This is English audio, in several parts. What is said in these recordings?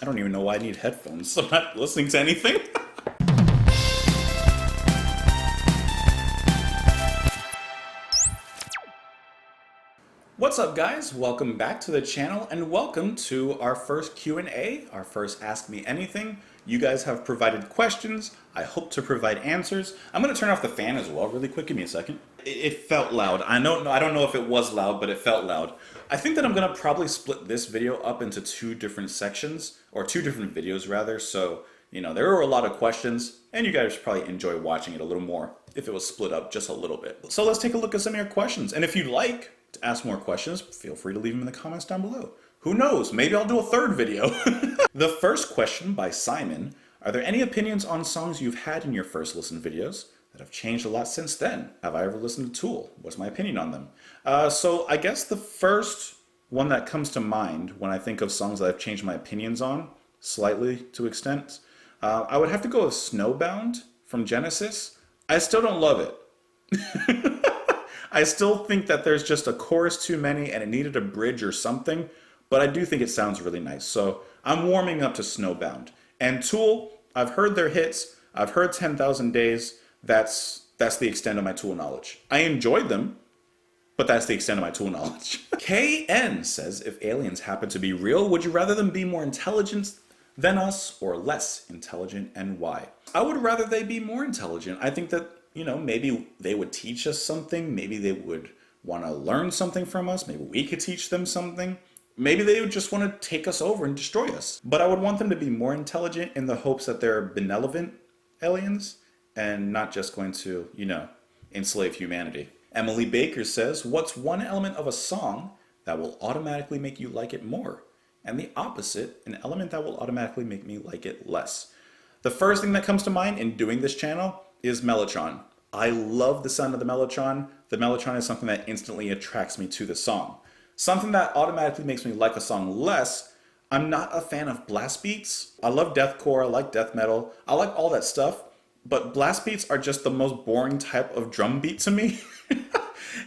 I don't even know why I need headphones. I'm not listening to anything. What's up, guys? Welcome back to the channel and welcome to our first Q&A, our first Ask Me Anything. You guys have provided questions. I hope to provide answers. I'm going to turn off the fan as well really quick. Give me a second. It felt loud. I don't know if it was loud, but it felt loud. I think that I'm going to probably split this video up into two different sections, or two different videos rather. So, there were a lot of questions and you guys probably enjoy watching it a little more if it was split up just a little bit. So let's take a look at some of your questions. And if you'd like to ask more questions, feel free to leave them in the comments down below. Who knows? Maybe I'll do a third video. The first question by Simon: are there any opinions on songs you've had in your first listen videos that have changed a lot since then? Have I ever listened to Tool? What's my opinion on them? So I guess the first one that comes to mind when I think of songs that I've changed my opinions on, slightly to extent, I would have to go with Snowbound from Genesis. I still don't love it. I still think that there's just a chorus too many and it needed a bridge or something, but I do think it sounds really nice. So I'm warming up to Snowbound. And Tool, I've heard their hits. I've heard 10,000 Days. That's the extent of my Tool knowledge. I enjoyed them, but that's the extent of my Tool knowledge. KN says, if aliens happen to be real, would you rather them be more intelligent than us or less intelligent, and why? I would rather they be more intelligent. I think that maybe they would teach us something. Maybe they would want to learn something from us. Maybe we could teach them something. Maybe they would just want to take us over and destroy us. But I would want them to be more intelligent in the hopes that they're benevolent aliens and not just going to, enslave humanity. Emily Baker says, what's one element of a song that will automatically make you like it more? And the opposite, an element that will automatically make me like it less. The first thing that comes to mind in doing this channel is Mellotron. I love the sound of the Mellotron. The Mellotron is something that instantly attracts me to the song. Something that automatically makes me like a song less, I'm not a fan of blast beats. I love deathcore, I like death metal, I like all that stuff, but blast beats are just the most boring type of drum beat to me.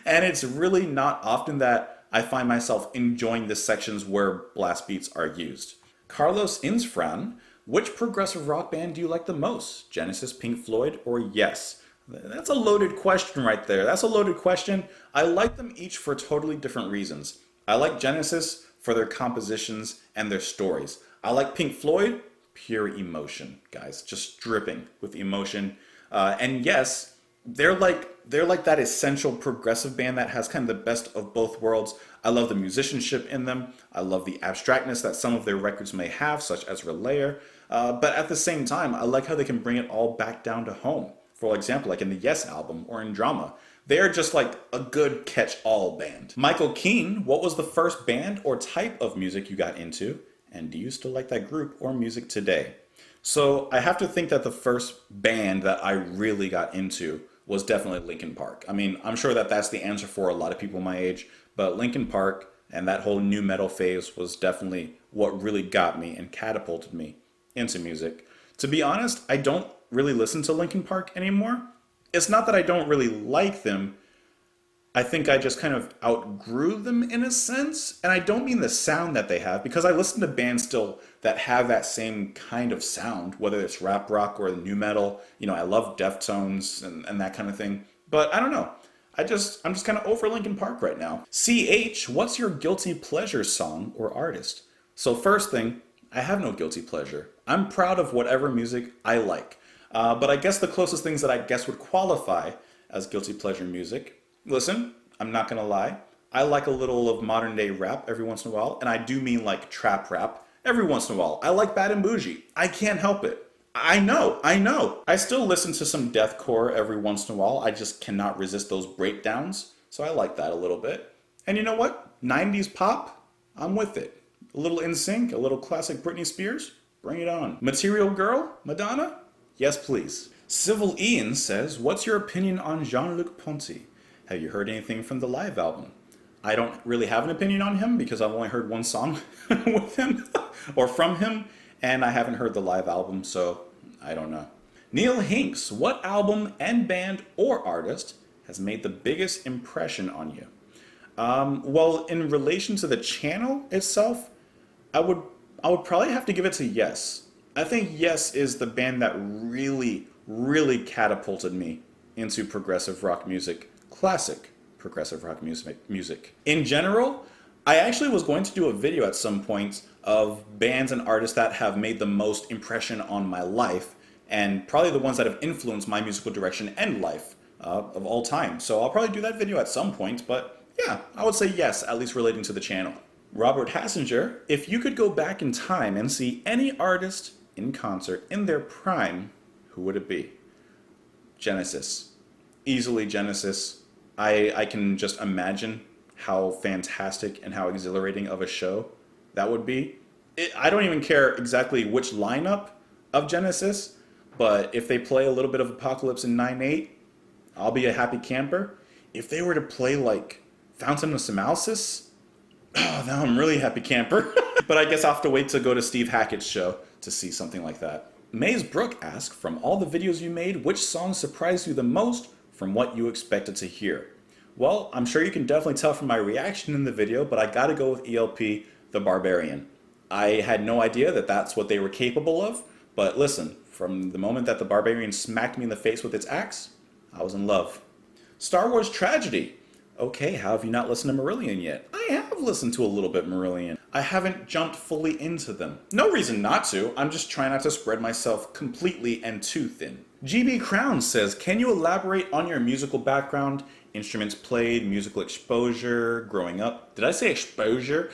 And it's really not often that I find myself enjoying the sections where blast beats are used. Carlos Insfran: which progressive rock band do you like the most? Genesis, Pink Floyd, or Yes? That's a loaded question right there. That's a loaded question. I like them each for totally different reasons. I like Genesis for their compositions and their stories. I like Pink Floyd, pure emotion, guys, just dripping with emotion. And Yes, they're like that essential progressive band that has kind of the best of both worlds. I love the musicianship in them. I love the abstractness that some of their records may have, such as Relayer. But at the same time, I like how they can bring it all back down to home. For example, like in the Yes album or in Drama. They are just like a good catch-all band. Michael Keane: what was the first band or type of music you got into? And do you still like that group or music today? So I have to think that the first band that I really got into was definitely Linkin Park. I mean, I'm sure that that's the answer for a lot of people my age, but Linkin Park and that whole new metal phase was definitely what really got me and catapulted me into music. To be honest, I don't really listen to Linkin Park anymore. It's not that I don't really like them. I think I just kind of outgrew them in a sense. And I don't mean the sound that they have, because I listen to bands still that have that same kind of sound, whether it's rap rock or new metal. I love Deftones and that kind of thing. But I don't know. I'm just kind of over Linkin Park right now. CH: what's your guilty pleasure song or artist? So first thing, I have no guilty pleasure. I'm proud of whatever music I like. But I guess the closest things that I guess would qualify as guilty pleasure music. Listen, I'm not gonna lie. I like a little of modern day rap every once in a while, and I do mean like trap rap every once in a while. I like Bad and Bougie. I can't help it. I know. I still listen to some deathcore every once in a while. I just cannot resist those breakdowns. So I like that a little bit. And you know what? 90s pop, I'm with it. A little NSYNC, a little classic Britney Spears, bring it on. Material Girl, Madonna? Yes, please. Civil Ian says, what's your opinion on Jean-Luc Ponty? Have you heard anything from the live album? I don't really have an opinion on him because I've only heard one song with him or from him, and I haven't heard the live album, so I don't know. Neil Hinks: what album and band or artist has made the biggest impression on you? Well, in relation to the channel itself, I would I would probably have to give it to Yes. I think Yes is the band that really catapulted me into progressive rock music, classic progressive rock music. In general, I actually was going to do a video at some point of bands and artists that have made the most impression on my life, and probably the ones that have influenced my musical direction and life of all time. So I'll probably do that video at some point, but yeah, I would say yes, at least relating to the channel. Robert Hassinger, if you could go back in time and see any artist in concert in their prime, who would it be? Genesis. Easily Genesis. I can just imagine how fantastic and how exhilarating of a show that would be. I don't even care exactly which lineup of Genesis, but if they play a little bit of Apocalypse in 9/8, I'll be a happy camper. If they were to play like Fountain of Samalysis, oh, now I'm really happy camper. But I guess I'll have to wait to go to Steve Hackett's show to see something like that. Maze Brook asked, from all the videos you made, which song surprised you the most from what you expected to hear? Well, I'm sure you can definitely tell from my reaction in the video, but I gotta go with ELP, The Barbarian. I had no idea that that's what they were capable of, but listen, from the moment that The Barbarian smacked me in the face with its axe, I was in love. Star Wars Tragedy. Okay, how have you not listened to Marillion yet? I have listened to a little bit Marillion. I haven't jumped fully into them. No reason not to, I'm just trying not to spread myself completely and too thin. GB Crown says, can you elaborate on your musical background, instruments played, musical exposure, growing up? Did I say exposure?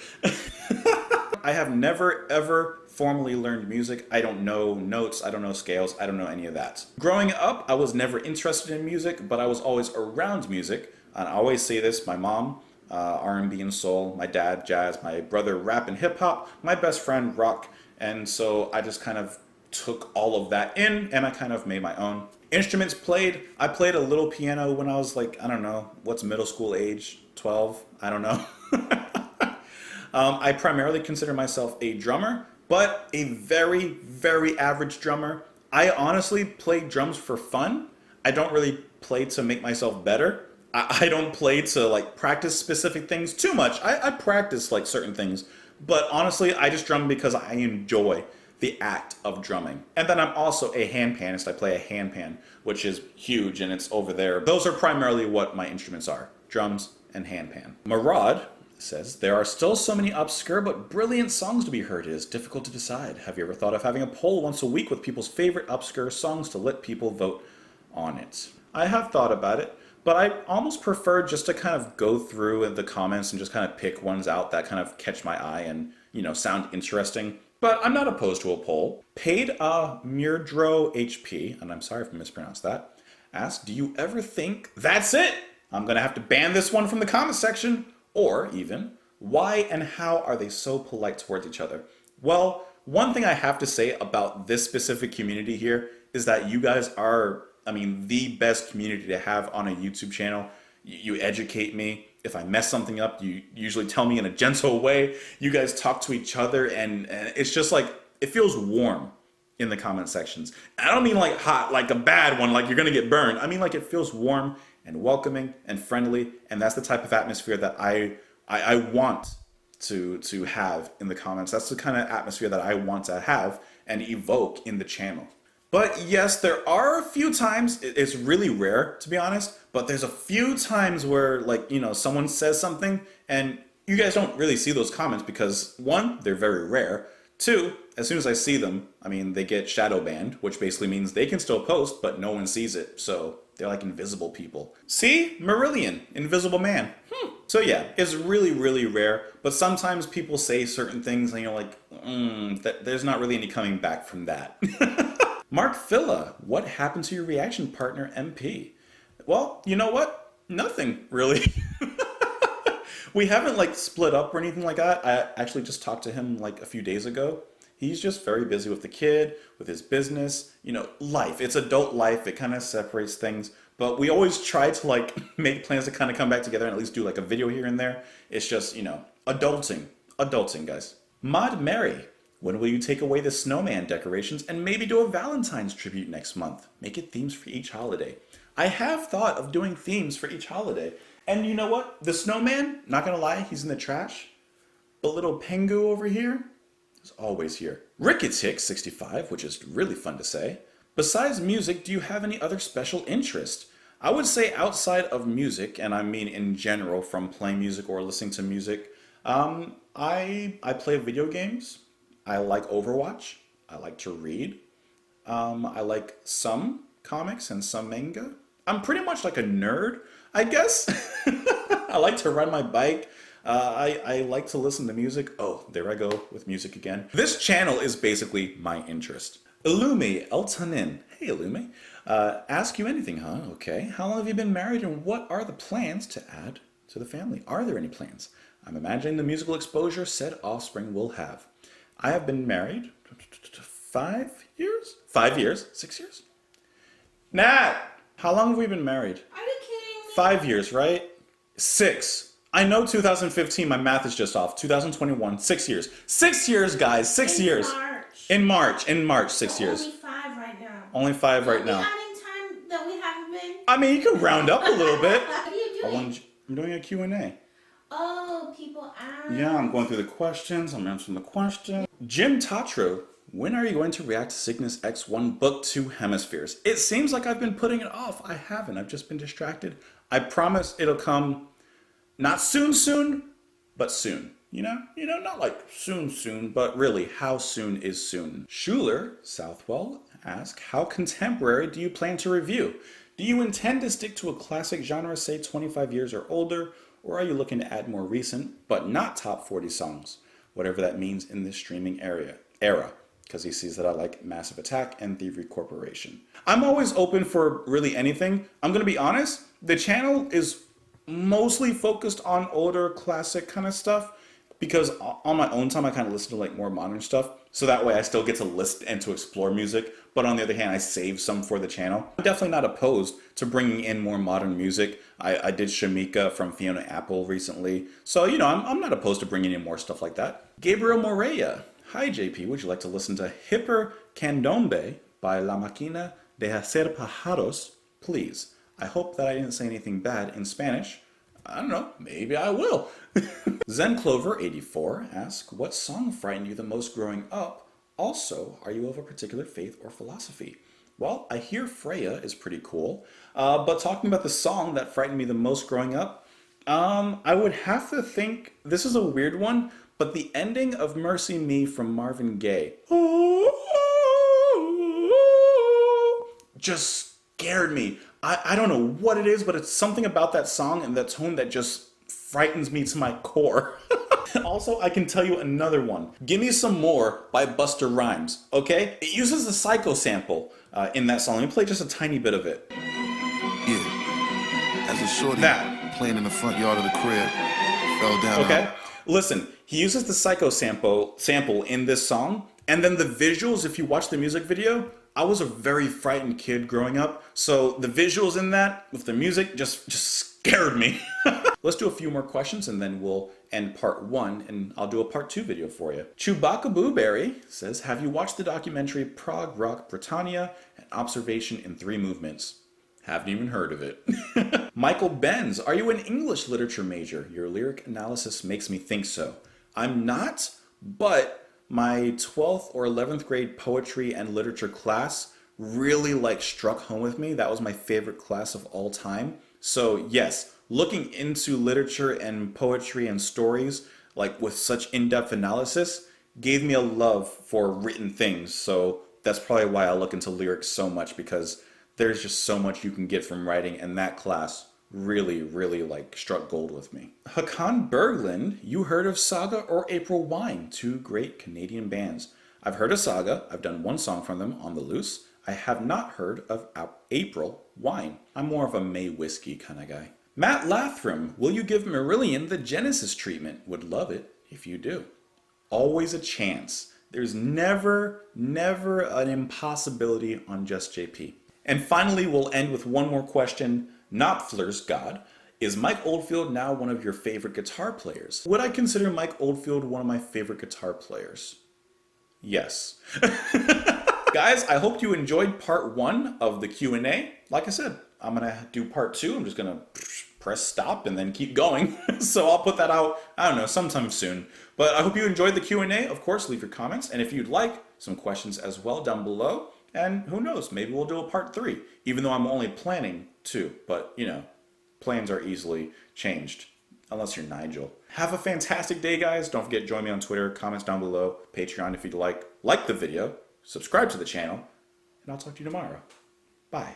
I have never ever formally learned music. I don't know notes, I don't know scales, I don't know any of that. Growing up, I was never interested in music, but I was always around music. And I always say this, my mom, R&B and soul, my dad, jazz, my brother, rap and hip hop, my best friend, rock. And so I just kind of took all of that in and I kind of made my own. Instruments played, I played a little piano when I was like, I don't know, what's middle school age? 12? I don't know. I primarily consider myself a drummer, but a very average drummer. I honestly play drums for fun. I don't really play to make myself better. I don't play to like practice specific things too much. I practice like certain things, but honestly, I just drum because I enjoy the act of drumming. And then I'm also a hand panist. I play a hand pan, which is huge and it's over there. Those are primarily what my instruments are, drums and hand pan. Marad says, there are still so many obscure but brilliant songs to be heard. It is difficult to decide. Have you ever thought of having a poll once a week with people's favorite obscure songs to let people vote on it? I have thought about it. But I almost prefer just to kind of go through the comments and just kind of pick ones out that kind of catch my eye and, you know, sound interesting. But I'm not opposed to a poll. Paid Murdro HP, and I'm sorry if I mispronounced that, asked, do you ever think, that's it? I'm going to have to ban this one from the comment section. Or even, why and how are they so polite towards each other? Well, one thing I have to say about this specific community here is that you guys are, I mean, the best community to have on a YouTube channel. You educate me. If I mess something up, you usually tell me in a gentle way. You guys talk to each other, and it's just like, it feels warm in the comment sections. I don't mean like hot, like a bad one, like you're gonna get burned. I mean like it feels warm and welcoming and friendly, and that's the type of atmosphere that I want to have in the comments. That's the kind of atmosphere that I want to have and evoke in the channel. But yes, there are a few times, it's really rare to be honest, but there's a few times where, like, you know, someone says something and you guys don't really see those comments because one, they're very rare. Two, as soon as I see them, I mean, they get shadow banned, which basically means they can still post, but no one sees it. So they're like invisible people. See? Marillion, invisible man. So yeah, it's really rare, but sometimes people say certain things and you're like, there's not really any coming back from that. Mark Filla, what happened to your reaction partner, MP? Well, you know what? Nothing, really. We haven't like split up or anything like that. I actually just talked to him like a few days ago. He's just very busy with the kid, with his business, you know, life. It's adult life. It kind of separates things. But we always try to like make plans to kind of come back together and at least do like a video here and there. It's just, you know, adulting. Adulting, guys. Mod Mary, when will you take away the snowman decorations and maybe do a Valentine's tribute next month? Make it themes for each holiday. I have thought of doing themes for each holiday. And you know what? The snowman, not gonna lie, he's in the trash. But little Pengu over here, is always here. Ricketick65, which is really fun to say. Besides music, do you have any other special interest? I would say outside of music, and I mean in general from playing music or listening to music, I play video games. I like Overwatch. I like to read. I like some comics and some manga. I'm pretty much like a nerd, I guess. I like to ride my bike. I like to listen to music. Oh, there I go with music again. This channel is basically my interest. Illumi Eltanin. Hey, Illumi. Ask you anything, huh? Okay. How long have you been married and what are the plans to add to the family? Are there any plans? I'm imagining the musical exposure said offspring will have. I have been married 5 years? 5 years? 6 years? Nat! How long have we been married? Are you kidding me? 5 years, right? 6. I know 2015, my math is just off. 2021, 6 years. 6 years, guys, 6 years. March. In March, 6 years. Only 5 right now. Only 5 right now. Are we adding time that we haven't been? I mean, you can round up a little bit. What are you doing? I'm doing a Q&A. Oh, people ask. Yeah, I'm going through the questions. I'm answering the questions. Jim Tatro, when are you going to react to Cygnus X1 Book 2 Hemispheres? It seems like I've been putting it off. I haven't. I've just been distracted. I promise it'll come not soon, but soon. You know, not like soon, but really, how soon is soon? Schuler Southwell asks, how contemporary do you plan to review? Do you intend to stick to a classic genre, say 25 years or older, or are you looking to add more recent, but not top 40 songs? Whatever that means in this streaming era, because he sees that I like Massive Attack and Thievery Corporation. I'm always open for really anything. I'm going to be honest, the channel is mostly focused on older classic kind of stuff, because on my own time I kind of listen to like more modern stuff, so that way I still get to list and to explore music, but on the other hand I save some for the channel. I'm definitely not opposed to bringing in more modern music. I did Shamika from Fiona Apple recently, so you know, I'm not opposed to bringing in more stuff like that. Gabriel Moreira, hi JP, would you like to listen to Hipper Candombe by La Máquina de Hacer Pájaros, please? I hope that I didn't say anything bad in Spanish. I don't know, maybe I will. ZenClover84 asks, what song frightened you the most growing up? Also, are you of a particular faith or philosophy? Well, I hear Freya is pretty cool, but talking about the song that frightened me the most growing up, I would have to think, this is a weird one, but the ending of Mercy Me from Marvin Gaye just scared me. I don't know what it is, but it's something about that song and that tone that just frightens me to my core. Also, I can tell you another one. Gimme Some More by Busta Rhymes, okay? It uses the Psycho sample in that song. Let me play just a tiny bit of it. Yeah, as a shorty playing in the front yard of the crib, fell down. Okay, listen, he uses the Psycho sample in this song, and then the visuals, if you watch the music video, I was a very frightened kid growing up, so the visuals in that, with the music, just scared me. Let's do a few more questions and then we'll end part 1 and I'll do a part 2 video for you. Chewbacca Booberry says, have you watched the documentary Prog Rock Britannia, an observation in 3 movements? Haven't even heard of it. Michael Benz, are you an English literature major? Your lyric analysis makes me think so. I'm not, but my 12th or 11th grade poetry and literature class really struck home with me. That was my favorite class of all time. So yes, looking into literature and poetry and stories with such in-depth analysis gave me a love for written things. So that's probably why I look into lyrics so much, because there's just so much you can get from writing, and that class really struck gold with me. Hakan Berglund, you heard of Saga or April Wine, 2 great Canadian bands. I've heard of Saga, I've done 1 song from them, On the Loose. I have not heard of April Wine. I'm more of a May whiskey kind of guy. Matt Lathram, will you give Marillion the Genesis treatment? Would love it if you do. Always a chance. There's never an impossibility on JustJP. And finally, we'll end with one more question. Knopfler's God, is Mike Oldfield now one of your favorite guitar players? Would I consider Mike Oldfield one of my favorite guitar players? Yes. Guys, I hope you enjoyed part 1 of the Q&A. Like I said, I'm going to do part 2. I'm just going to press stop and then keep going. So I'll put that out, I don't know, sometime soon. But I hope you enjoyed the Q&A. Of course, leave your comments. And if you'd like some questions as well down below. And who knows, maybe we'll do a part 3, even though I'm only planning 2. But, you know, plans are easily changed, unless you're Nigel. Have a fantastic day, guys. Don't forget to join me on Twitter, comments down below, Patreon if you'd like the video, subscribe to the channel, and I'll talk to you tomorrow. Bye.